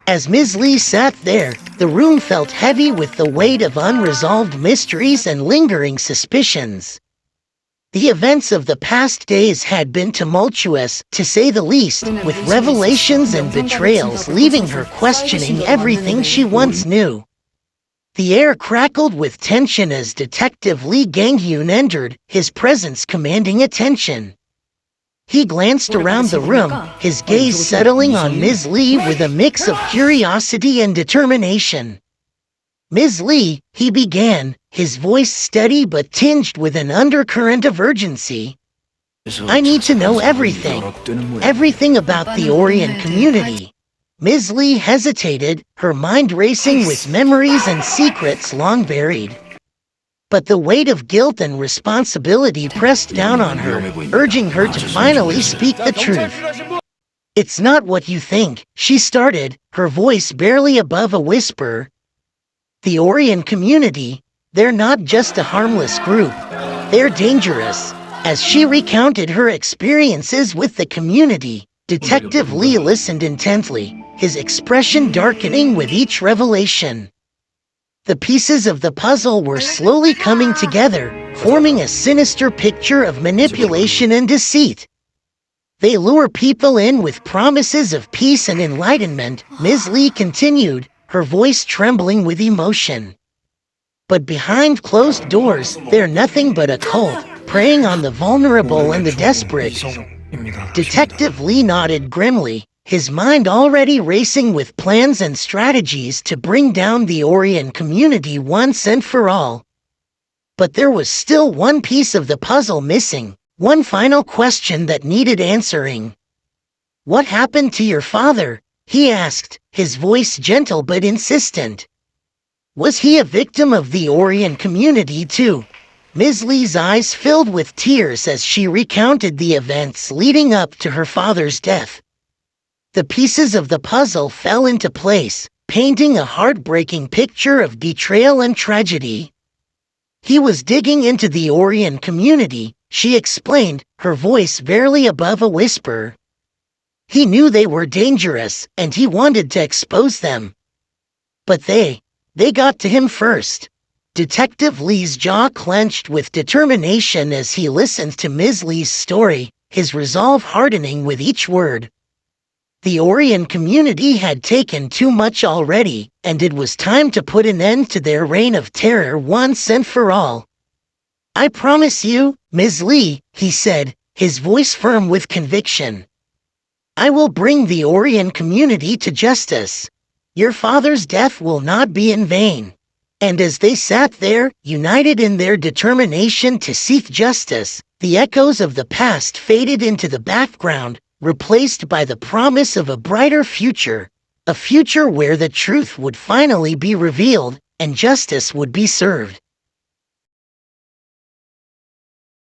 As Ms. Lee sat there, the room felt heavy with the weight of unresolved mysteries and lingering suspicions. The events of the past days had been tumultuous, to say the least, with revelations and betrayals leaving her questioning everything she once knew. The air crackled with tension as Detective Lee Hyun entered, his presence commanding attention. He glanced around the room, his gaze settling on Ms. Lee with a mix of curiosity and determination. "Ms. Lee," he began, his voice steady but tinged with an undercurrent of urgency. "I need to know everything. Everything about the Orient community." Ms. Lee hesitated, her mind racing with memories and secrets long buried. But the weight of guilt and responsibility pressed down on her, urging her to finally speak the truth. "It's not what you think," she started, her voice barely above a whisper. "The Orient community, they're not just a harmless group. They're dangerous." As she recounted her experiences with the community, Detective Lee listened intently, his expression darkening with each revelation. The pieces of the puzzle were slowly coming together, forming a sinister picture of manipulation and deceit. "They lure people in with promises of peace and enlightenment," Ms. Lee continued, her voice trembling with emotion. "But behind closed doors, they're nothing but a cult, preying on the vulnerable and the desperate." Detective Lee nodded grimly, his mind already racing with plans and strategies to bring down the Orient community once and for all. But there was still one piece of the puzzle missing, one final question that needed answering. "What happened to your father?" he asked, his voice gentle but insistent. "Was he a victim of the Orient community too?" Ms. Lee's eyes filled with tears as she recounted the events leading up to her father's death. The pieces of the puzzle fell into place, painting a heartbreaking picture of betrayal and tragedy. "He was digging into the Orient community," she explained, her voice barely above a whisper. "He knew they were dangerous, and he wanted to expose them. But they got to him first." Detective Lee's jaw clenched with determination as he listened to Ms. Lee's story, his resolve hardening with each word. The Orient community had taken too much already, and it was time to put an end to their reign of terror once and for all. "I promise you, Ms. Lee," he said, his voice firm with conviction. "I will bring the Orient community to justice. Your father's death will not be in vain." And as they sat there, united in their determination to seek justice, the echoes of the past faded into the background, replaced by the promise of a brighter future, a future where the truth would finally be revealed and justice would be served.